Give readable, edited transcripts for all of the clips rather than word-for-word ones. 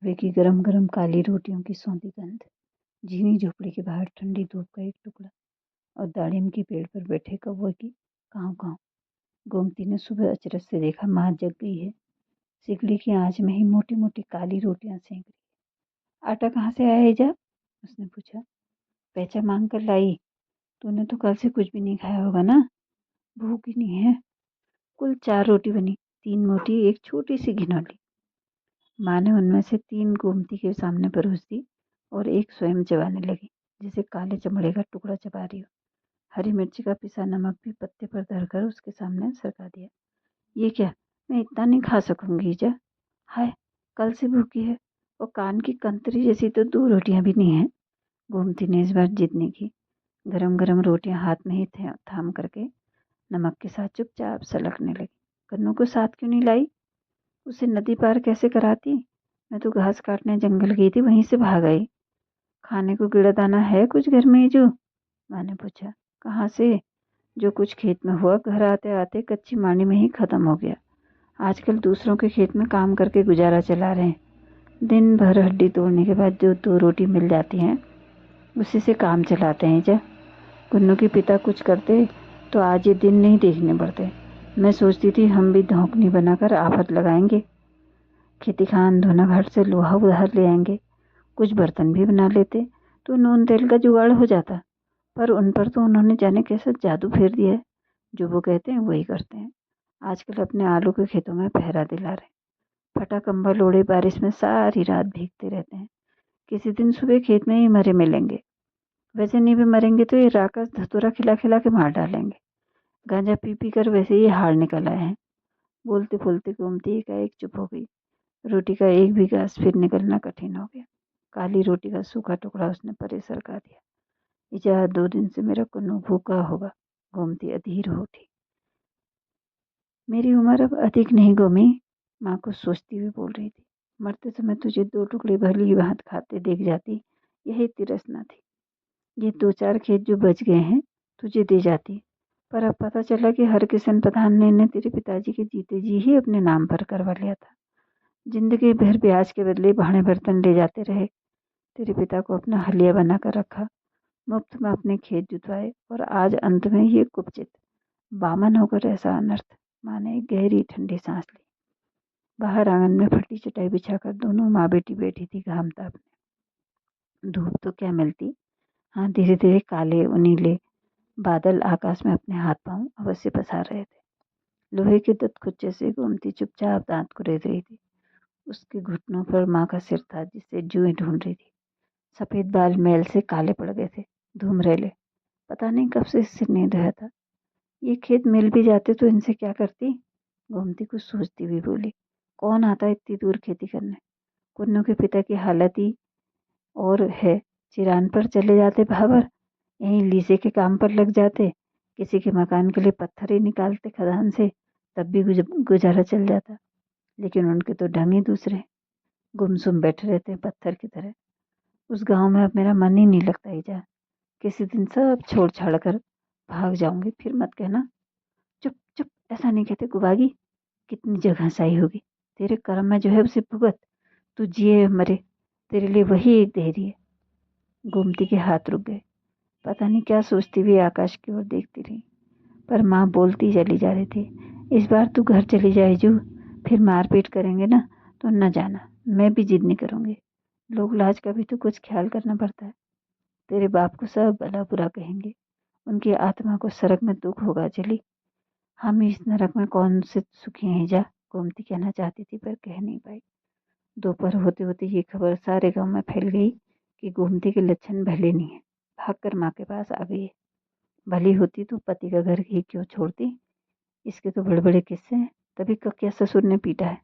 वे की गरम गरम काली रोटियों की सौंधी गंध, झीनी झोपड़ी के बाहर ठंडी धूप का एक टुकड़ा और दाड़िम की पेड़ पर बैठे कौवे की काँव काँव। गोमती ने सुबह अचरज से देखा, माँ जग गई है। सिकड़ी की आंच में ही मोटी मोटी काली रोटियां सेंक रही। आटा कहाँ से आया है जा? उसने पूछा। पैसा मांग कर लाई। तूने तो कल से कुछ भी नहीं खाया होगा ना? भूख ही नहीं है। कुल 4 रोटी बनी, 3 मोटी, एक छोटी सी घिनौली। माँ ने उनमें से 3 गोमती के सामने परोस दी और एक स्वयं चबाने लगी, जैसे काले चमड़े का टुकड़ा चबा रही हो। हरी मिर्ची का पिसा नमक भी पत्ते पर धरकर उसके सामने सरका दिया। ये क्या? मैं इतना नहीं खा सकूंगी जा। हाय, कल से भूखी है और कान की कंतरी जैसी तो 2 रोटियां भी नहीं है। गोमती ने इस बार जिद की। गरम गरम रोटियां हाथ में ही थाम करके नमक के साथ चुपचाप सलखने लगी। कन्नू को साथ क्यों नहीं लाई? उसे नदी पार कैसे कराती? मैं तो घास काटने जंगल गई थी, वहीं से भाग आई। खाने को गिड़ा दाना है कुछ घर में जो? माँ ने पूछा। कहाँ से? जो कुछ खेत में हुआ घर आते आते कच्ची मांडी में ही खत्म हो गया। आजकल दूसरों के खेत में काम करके गुजारा चला रहे हैं। दिन भर हड्डी तोड़ने के बाद जो 2 रोटी मिल जाती हैं उसी से काम चलाते हैं। जा, कुन्नू के पिता कुछ करते तो आज ये दिन नहीं देखने पड़ते। मैं सोचती थी हम भी धौंकनी बनाकर आफत लगाएंगे, खेती खान धोना घाट से लोहा उधार ले आएंगे, कुछ बर्तन भी बना लेते तो नून तेल का जुगाड़ हो जाता। पर उन पर तो उन्होंने जाने कैसा जादू फेर दिया है। जो वो कहते हैं वही करते हैं। आजकल अपने आलू के खेतों में पहरा दिला रहे, फटा कंबल ओढ़े बारिश में सारी रात भीगते रहते हैं। किसी दिन सुबह खेत में ही मरे मिलेंगे। वैसे नहीं भी मरेंगे तो ये राक्षस धतूरा खिला खिला के मार डालेंगे। गांजा पी पी कर वैसे ही हाड़ निकल आए हैं। बोलते बोलते गोमती एकाएक चुप हो गई। रोटी का एक भी घास फिर निकलना कठिन हो गया। काली रोटी का सूखा टुकड़ा उसने परे सरका दिया। इजा 2 दिन से मेरा कुन्नू भूखा होगा। गोमती अधीर हो उठी। मेरी उम्र अब अधिक नहीं गोमी, माँ कुछ सोचती हुई बोल रही थी। मरते समय तुझे 2 टुकड़े भली भांत खाते देख जाती, यही तिरसना थी। ये 2-4 खेत जो बच गए हैं तुझे दे जाती, पर अब पता चला कि हरकिशन प्रधान ने तेरे पिताजी के जीते जी ही अपने नाम पर करवा लिया था। जिंदगी भर ब्याज के बदले भाड़े बर्तन ले जाते रहे। तेरे पिता को अपना हलिया बनाकर रखा, मुफ्त में अपने खेत जुतवाए और आज अंत में ये कुपचित बामन होकर ऐसा अनर्थ। माँ ने एक गहरी ठंडी सांस ली। बाहर आंगन में फटी चटाई बिछाकर दोनों माँ बेटी बैठी थी घाम तापने। धूप तो क्या मिलती। हाँ, धीरे धीरे काले उनीले बादल आकाश में अपने हाथ पांव अवश्य पसार रहे थे। लोहे के दतखुच्चे से गोमती चुपचाप दांत कुरेद रही थी। उसके घुटनों पर माँ का सिर था जिसे जुएं ढूंढ रही थी। सफेद बाल मैल से काले पड़ गए थे, धूमरेले। पता नहीं कब से सिर नहीं धोया था। ये खेत मिल भी जाते तो इनसे क्या करती? गोमती कुछ सोचती हुई बोली। कौन आता इतनी दूर खेती करने? कुन्नू के पिता की हालत ही और है। चिरान पर चले जाते भाबर, यहीं लीसे के काम पर लग जाते, किसी के मकान के लिए पत्थर ही निकालते खदान से, तब भी गुजारा चल जाता। लेकिन उनके तो ढंग ही दूसरे। गुमसुम बैठे रहते हैं पत्थर की तरह। उस गांव में अब मेरा मन ही नहीं लगता ही जा। किसी दिन सब छोड़ छाड़ कर भाग जाऊंगी, फिर मत कहना। चुप चुप, ऐसा नहीं कहते गुबागी। कितनी जगह सही होगी। तेरे कर्म में जो है उसे भुगत। तू जिए मरे, तेरे लिए वही एक देहरी है। गोमती के हाथ रुक गए। पता नहीं क्या सोचती हुई आकाश की ओर देखती रही, पर माँ बोलती चली जा रही थी। इस बार तू घर चली जाए जू, फिर मारपीट करेंगे ना तो न जाना। मैं भी जिद नहीं करूंगी। लोग लाज का भी तो कुछ ख्याल करना पड़ता है। तेरे बाप को सब भला बुरा कहेंगे, उनकी आत्मा को सड़क में दुख होगा। चली, हम इस नरक में कौन से सुखी हैं जा? गोमती कहना चाहती थी पर कह नहीं पाई। दोपहर होते होते ये खबर सारे गांव में फैल गई कि गोमती के लक्षण भले नहीं है। भागकर माँ के पास आ गई। भली होती तो पति का घर ही क्यों छोड़ती? इसके तो बड़े बड़े किस्से हैं। तभी कक्या ससुर ने पीटा है।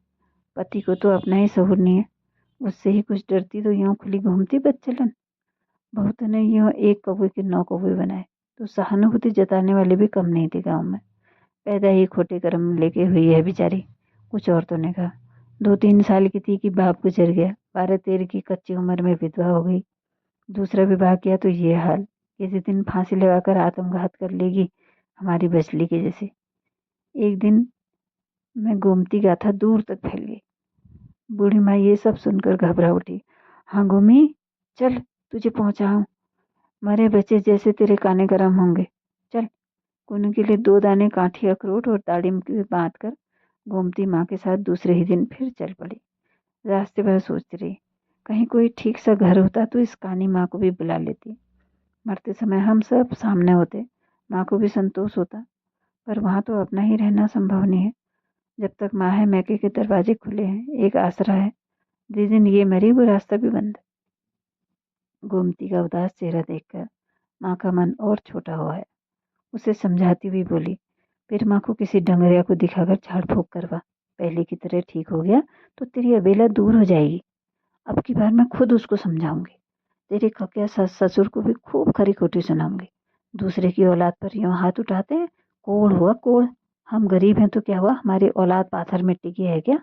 पति को तो अपना ही सहूर नहीं है। उससे ही कुछ डरती तो यूं खुली घूमती बच्चलन। बहुतों ने यूं एक कौवे के 9 कौवे बनाए, तो सहानुभूति जताने वाले भी कम नहीं थे गांव में। पैदा ही खोटे कर्म लेके हुई है बेचारी। कुछ औरतों ने कहा। 2-3 साल की थी कि बाप गुजर गया। 12-13 की कच्ची उम्र में विधवा हो गई। दूसरा विवाह किया तो ये हाल। किसी दिन फांसी लगाकर आत्मघात कर लेगी, हमारी बचली के जैसे। एक दिन मैं गोमती गाथा दूर तक फैल गई। बूढ़ी माँ ये सब सुनकर घबरा उठी। हाँ गोमी, चल तुझे पहुंचाऊं। मरे बच्चे जैसे तेरे काने गरम होंगे। चल। कुन्नू के लिए 2 दाने काठी अखरोट और दाड़िम की बांध कर गोमती माँ के साथ दूसरे ही दिन फिर चल पड़ी। रास्ते भर सोचती रही, कहीं कोई ठीक सा घर होता तो इस कानी माँ को भी बुला लेती। मरते समय हम सब सामने होते, माँ को भी संतोष होता। पर वहाँ तो अपना ही रहना संभव नहीं है। जब तक माँ है मैके के दरवाजे खुले हैं, एक आसरा है। जिस दिन ये मरी वो रास्ता भी बंद। गोमती का उदास चेहरा देखकर माँ का मन और छोटा हुआ है। उसे समझाती हुई बोली, फिर माँ को किसी डंगरिया को दिखाकर झाड़ फूक करवा। पहले की तरह ठीक हो गया तो तेरी अबेला दूर हो जाएगी। अब की बार मैं खुद उसको समझाऊंगी। तेरे ककिया ससुर को भी खूब खरी खोटी सुनाऊंगी। दूसरे की औलाद पर यूं हाथ उठाते हैं, कोड़ हुआ कोड़। हम गरीब हैं तो क्या हुआ, हमारी औलाद पाथर मिट्टी की है क्या?